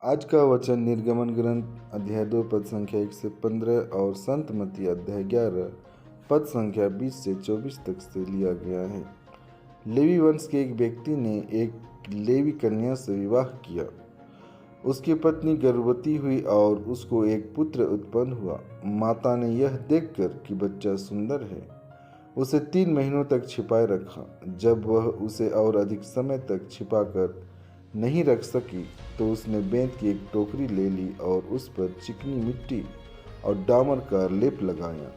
आज का वचन निर्गमन ग्रंथ अध्याय 2 पद संख्या 1 से 15 और संत मत्ती अध्याय 11 पद संख्या 20 से 24 तक से लिया गया है। लेवी वंश के एक व्यक्ति ने एक लेवी कन्या से विवाह किया। उसकी पत्नी गर्भवती हुई और उसको एक पुत्र उत्पन्न हुआ। माता ने यह देखकर कि बच्चा सुंदर है, उसे 3 महीनों तक छिपाए रखा। जब वह उसे और अधिक समय तक छिपाकर नहीं रख सकी तो उसने बेंत की एक टोकरी ले ली और उस पर चिकनी मिट्टी और डामर का लेप लगाया।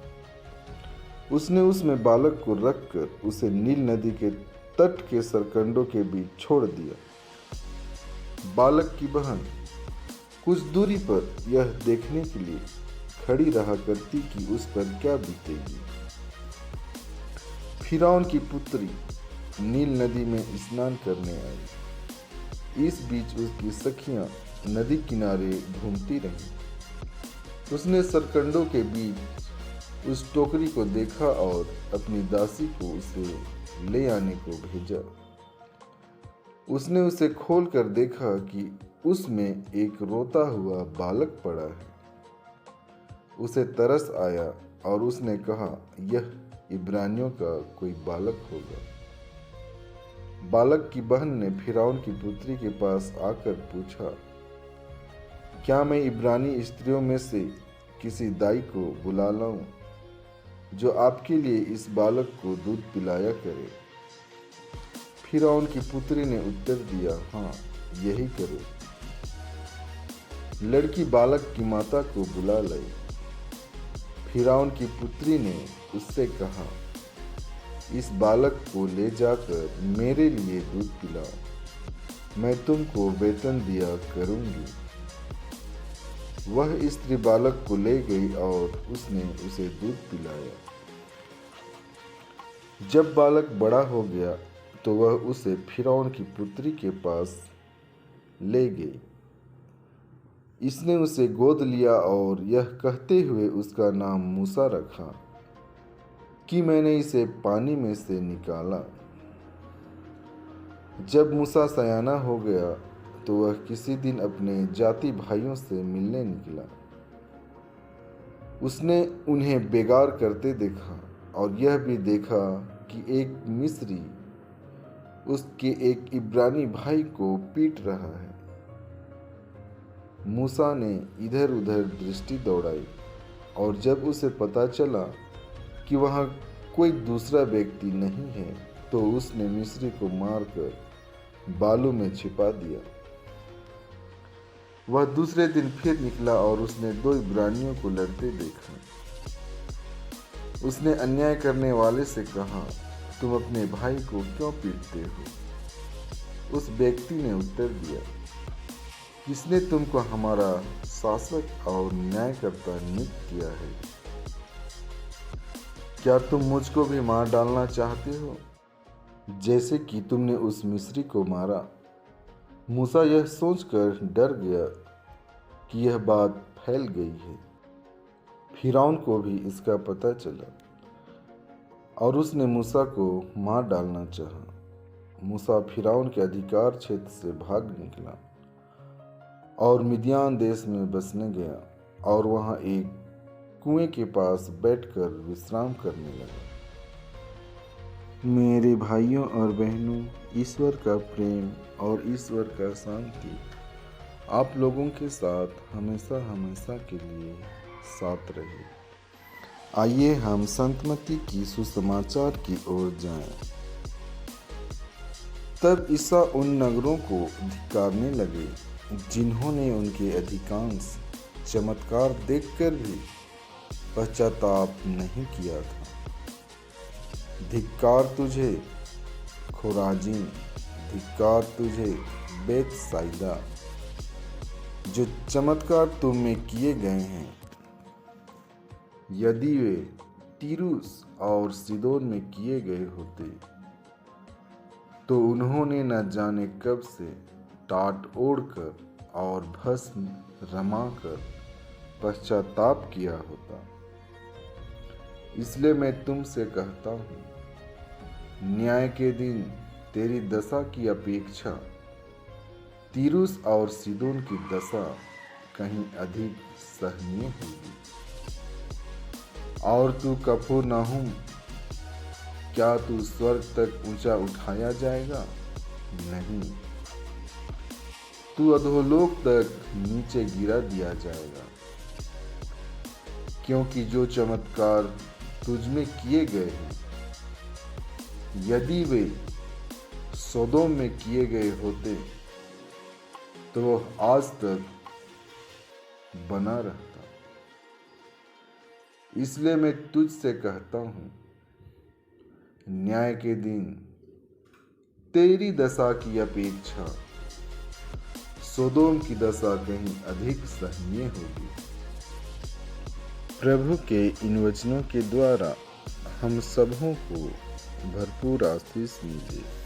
उसने उसमें बालक को रखकर उसे नील नदी के तट के सरकंडों के बीच छोड़ दिया। बालक की बहन कुछ दूरी पर यह देखने के लिए खड़ी रहा करती कि उस पर क्या बीतेगी। फिरौन की पुत्री नील नदी में स्नान करने आई। इस बीच उसकी सखियां नदी किनारे घूमती रहीं। उसने सरकंडों के बीच उस टोकरी को देखा और अपनी दासी को उसे ले आने को भेजा। उसने उसे खोलकर देखा कि उसमें एक रोता हुआ बालक पड़ा है। उसे तरस आया और उसने कहा, यह इब्रानियों का कोई बालक होगा। बालक की बहन ने फिरौन की पुत्री के पास आकर पूछा, क्या मैं इब्रानी स्त्रियों में से किसी दाई को बुला लाऊं जो आपके लिए इस बालक को दूध पिलाया करे? फिरौन की पुत्री ने उत्तर दिया, हाँ, यही करो। लड़की बालक की माता को बुला लाई। फिरौन की पुत्री ने उससे कहा, इस बालक को ले जाकर मेरे लिए दूध पिलाओ, मैं तुमको वेतन दिया करूंगी। वह स्त्री बालक को ले गई और उसने उसे दूध पिलाया। जब बालक बड़ा हो गया तो वह उसे फिरौन की पुत्री के पास ले गई। इसने उसे गोद लिया और यह कहते हुए उसका नाम मूसा रखा कि मैंने इसे पानी में से निकाला। जब मूसा सयाना हो गया तो वह किसी दिन अपने जाति भाइयों से मिलने निकला। उसने उन्हें बेगार करते देखा और यह भी देखा कि एक मिस्री उसके एक इब्रानी भाई को पीट रहा है। मूसा ने इधर उधर दृष्टि दौड़ाई और जब उसे पता चला कि वहाँ कोई दूसरा व्यक्ति नहीं है तो उसने मिस्री को मारकर बालू में छिपा दिया। वह दूसरे दिन फिर निकला और उसने 2 इब्रानियों को लड़ते देखा। उसने अन्याय करने वाले से कहा, तुम अपने भाई को क्यों पीटते हो? उस व्यक्ति ने उत्तर दिया, किसने तुमको हमारा शासक और न्यायकर्ता नियुक्त किया है? क्या तुम मुझको भी मार डालना चाहते हो जैसे कि तुमने उस मिस्री को मारा? मूसा यह सोचकर डर गया कि यह बात फैल गई है। फिरौन को भी इसका पता चला और उसने मूसा को मार डालना चाहा। मूसा फिरौन के अधिकार क्षेत्र से भाग निकला और मिद्यान देश में बसने गया और वहाँ एक कुएं के पास बैठकर विश्राम करने लगा। मेरे भाइयों और बहनों, ईश्वर का प्रेम और ईश्वर का शांति आप लोगों के साथ हमेशा हमेशा के लिए साथ रहे। आइए हम संत मत्ती की सुसमाचार की ओर जाएं। तब ईसा उन नगरों को धिक्कारने लगे जिन्होंने उनके अधिकांश चमत्कार देखकर भी पश्चाताप नहीं किया था। धिक्कार तुझे खुराजीन, धिक्कार तुझे बेतसाइदा, जो चमत्कार तुम में किए गए हैं, यदि वे तीरुस और सीदोन में किए गए होते तो उन्होंने न जाने कब से टाट ओढ़कर और भस्म रमाकर पश्चाताप किया होता। इसलिए मैं तुमसे कहता हूँ, न्याय के दिन तेरी दशा की अपेक्षा तीरुस और सीदोन की दशा कहीं अधिक सहनीय होगी। और तू कफरनहूम, क्या तू स्वर्ग तक ऊंचा उठाया जाएगा? नहीं, तू अधोलोक तक नीचे गिरा दिया जाएगा। क्योंकि जो चमत्कार तुझमें किए गए हैं, यदि वे सोदोम में किए गए होते तो वह आज तक बना रहता। इसलिए मैं तुझसे कहता हूं, न्याय के दिन तेरी दशा की अपेक्षा सोदोम की दशा कहीं अधिक सहनीय होगी। प्रभु के इन वचनों के द्वारा हम सबों को भरपूर आशीष मिले।